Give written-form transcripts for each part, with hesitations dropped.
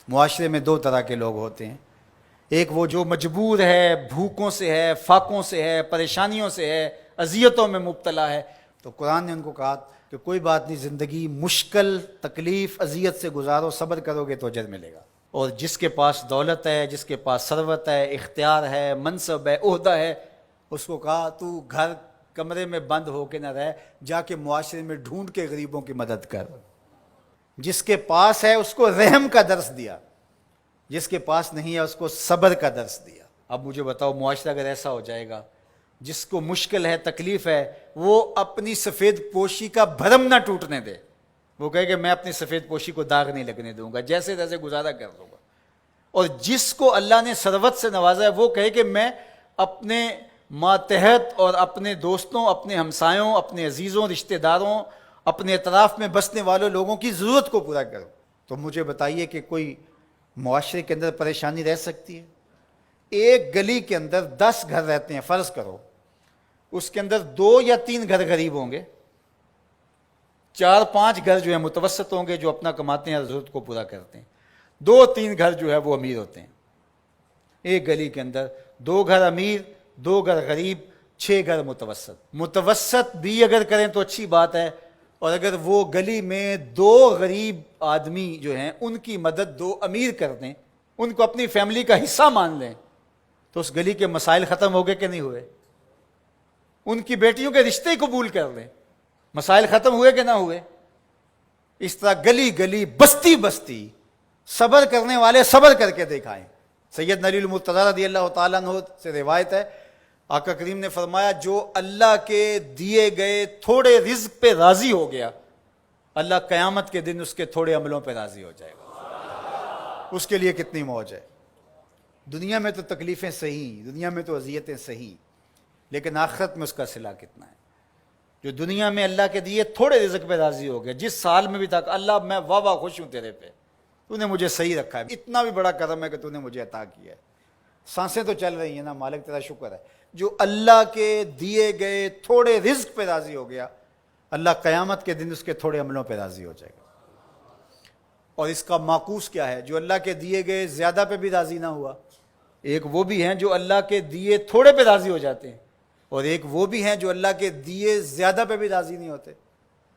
معاشرے میں دو طرح کے لوگ ہوتے ہیں، ایک وہ جو مجبور ہے، بھوکوں سے ہے، فاقوں سے ہے، پریشانیوں سے ہے، اذیتوں میں مبتلا ہے، تو قرآن نے ان کو کہا کہ کوئی بات نہیں، زندگی مشکل، تکلیف، اذیت سے گزارو، صبر کرو گے تو اجر ملے گا۔ اور جس کے پاس دولت ہے، جس کے پاس ثروت ہے، اختیار ہے، منصب ہے، عہدہ ہے، اس کو کہا تو گھر کمرے میں بند ہو کے نہ رہ، جا کے معاشرے میں ڈھونڈ کے غریبوں کی مدد کر۔ جس کے پاس ہے اس کو رحم کا درس دیا، جس کے پاس نہیں ہے اس کو صبر کا درس دیا۔ اب مجھے بتاؤ، معاشرہ اگر ایسا ہو جائے گا، جس کو مشکل ہے، تکلیف ہے، وہ اپنی سفید پوشی کا بھرم نہ ٹوٹنے دے، وہ کہے کہ میں اپنی سفید پوشی کو داغ نہیں لگنے دوں گا، جیسے تیسے گزارا کر لوں گا۔ اور جس کو اللہ نے ثروت سے نوازا ہے، وہ کہے کہ میں اپنے ماتحت اور اپنے دوستوں، اپنے ہمسایوں، اپنے عزیزوں، رشتہ داروں، اپنے اطراف میں بسنے والوں لوگوں کی ضرورت کو پورا کروں۔ تو مجھے بتائیے کہ کوئی معاشرے کے اندر پریشانی رہ سکتی ہے؟ ایک گلی کے اندر 10 گھر رہتے ہیں، فرض کرو اس کے اندر 2 یا 3 گھر غریب ہوں گے، 4-5 گھر جو ہیں متوسط ہوں گے، جو اپنا کماتے ہیں، ضرورت کو پورا کرتے ہیں، 2-3 گھر جو ہے وہ امیر ہوتے ہیں۔ ایک گلی کے اندر 2 گھر امیر، 2 گھر غریب، 6 گھر متوسط۔ متوسط بھی اگر کریں تو اچھی بات ہے، اور اگر وہ گلی میں 2 غریب آدمی جو ہیں ان کی مدد 2 امیر کر دیں، ان کو اپنی فیملی کا حصہ مان لیں، تو اس گلی کے مسائل ختم ہو گئے کہ نہیں ہوئے؟ ان کی بیٹیوں کے رشتے قبول کر لیں، مسائل ختم ہوئے کہ نہ ہوئے؟ اس طرح گلی گلی، بستی بستی، صبر کرنے والے صبر کر کے دکھائیں۔ سیدنا علی المرتضیٰ رضی اللہ تعالیٰ عنہ سے روایت ہے، آقا کریم نے فرمایا جو اللہ کے دیے گئے تھوڑے رزق پہ راضی ہو گیا، اللہ قیامت کے دن اس کے تھوڑے عملوں پہ راضی ہو جائے گا۔ اس کے لیے کتنی موج ہے۔ دنیا میں تو تکلیفیں صحیح، دنیا میں تو اذیتیں صحیح، لیکن آخرت میں اس کا صلہ کتنا ہے؟ جو دنیا میں اللہ کے دیے تھوڑے رزق پہ راضی ہو گیا، جس سال میں بھی تھا اللہ میں واہ واہ خوش ہوں تیرے پہ، تو نے مجھے صحیح رکھا ہے، اتنا بھی بڑا کرم ہے کہ تو نے مجھے عطا کیا ہے، سانسیں تو چل رہی ہیں نا، مالک تیرا شکر ہے۔ جو اللہ کے دیے گئے تھوڑے رزق پہ راضی ہو گیا، اللہ قیامت کے دن اس کے تھوڑے عملوں پہ راضی ہو جائے گا۔ اور اس کا معکوس کیا ہے؟ جو اللہ کے دیے گئے زیادہ پہ بھی راضی نہ ہوا، ایک وہ بھی ہیں جو اللہ کے دیے تھوڑے پہ راضی ہو جاتے ہیں، اور ایک وہ بھی ہیں جو اللہ کے دیے زیادہ پہ بھی راضی نہیں ہوتے۔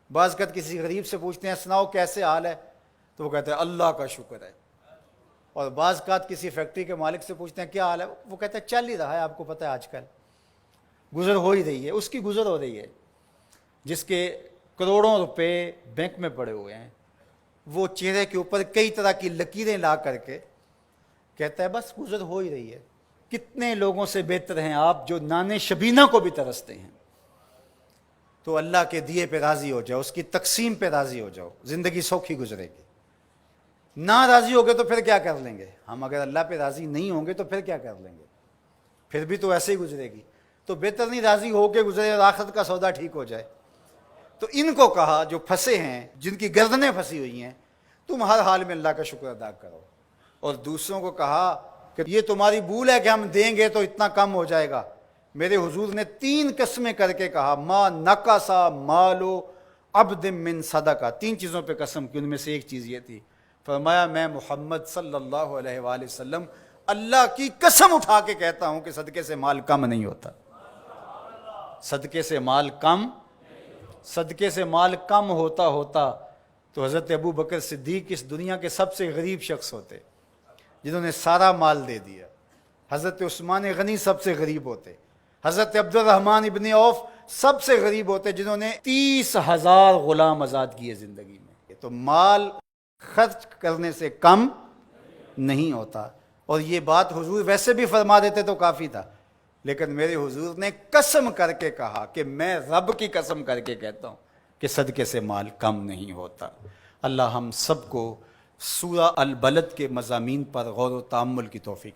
بعض وقت کسی غریب سے پوچھتے ہیں سناؤ کیسے حال ہے، تو وہ کہتے ہیں اللہ کا شکر ہے۔ اور بعض اوقات کسی فیکٹری کے مالک سے پوچھتے ہیں کیا حال ہے، وہ کہتا ہے چل ہی رہا ہے، آپ کو پتہ ہے آج کل گزر ہو ہی رہی ہے، اس کی گزر ہو رہی ہے۔ جس کے کروڑوں روپے بینک میں پڑے ہوئے ہیں، وہ چہرے کے اوپر کئی طرح کی لکیریں لا کر کے کہتا ہے بس گزر ہو ہی رہی ہے۔ کتنے لوگوں سے بہتر ہیں آپ جو نانے شبینہ کو بھی ترستے ہیں۔ تو اللہ کے دیے پہ راضی ہو جاؤ، اس کی تقسیم پہ راضی ہو جاؤ، زندگی سوکھی گزرے گی۔ نہ راضی ہو گے تو پھر کیا کر لیں گے ہم؟ اگر اللہ پہ راضی نہیں ہوں گے تو پھر کیا کر لیں گے؟ پھر بھی تو ایسے ہی گزرے گی۔ تو بہتر نہیں راضی ہو کے گزرے اور آخرت کا سودا ٹھیک ہو جائے۔ تو ان کو کہا جو پھنسے ہیں، جن کی گردنیں پھنسی ہوئی ہیں، تم ہر حال میں اللہ کا شکر ادا کرو، اور دوسروں کو کہا کہ یہ تمہاری بھول ہے کہ ہم دیں گے تو اتنا کم ہو جائے گا۔ میرے حضور نے 3 قسمیں کر کے کہا ما نقصا مالو عبد من صدقہ، 3 چیزوں پہ قسم کی، ان میں سے ایک چیز یہ تھی، فرمایا میں محمد صلی اللہ علیہ وآلہ وسلم اللہ کی قسم اٹھا کے کہتا ہوں کہ صدقے سے مال کم نہیں ہوتا۔ صدقے سے مال کم، صدقے سے مال کم ہوتا تو حضرت ابو بکر صدیق اس دنیا کے سب سے غریب شخص ہوتے، جنہوں نے سارا مال دے دیا۔ حضرت عثمان غنی سب سے غریب ہوتے، حضرت عبد الرحمن ابن عوف سب سے غریب ہوتے، جنہوں نے 30,000 غلام آزاد کیے زندگی میں۔ تو مال خرچ کرنے سے کم نہیں ہوتا، اور یہ بات حضور ویسے بھی فرما دیتے تو کافی تھا، لیکن میرے حضور نے قسم کر کے کہا کہ میں رب کی قسم کر کے کہتا ہوں کہ صدقے سے مال کم نہیں ہوتا۔ اللہ ہم سب کو سورہ البلد کے مضامین پر غور و تأمل کی توفیق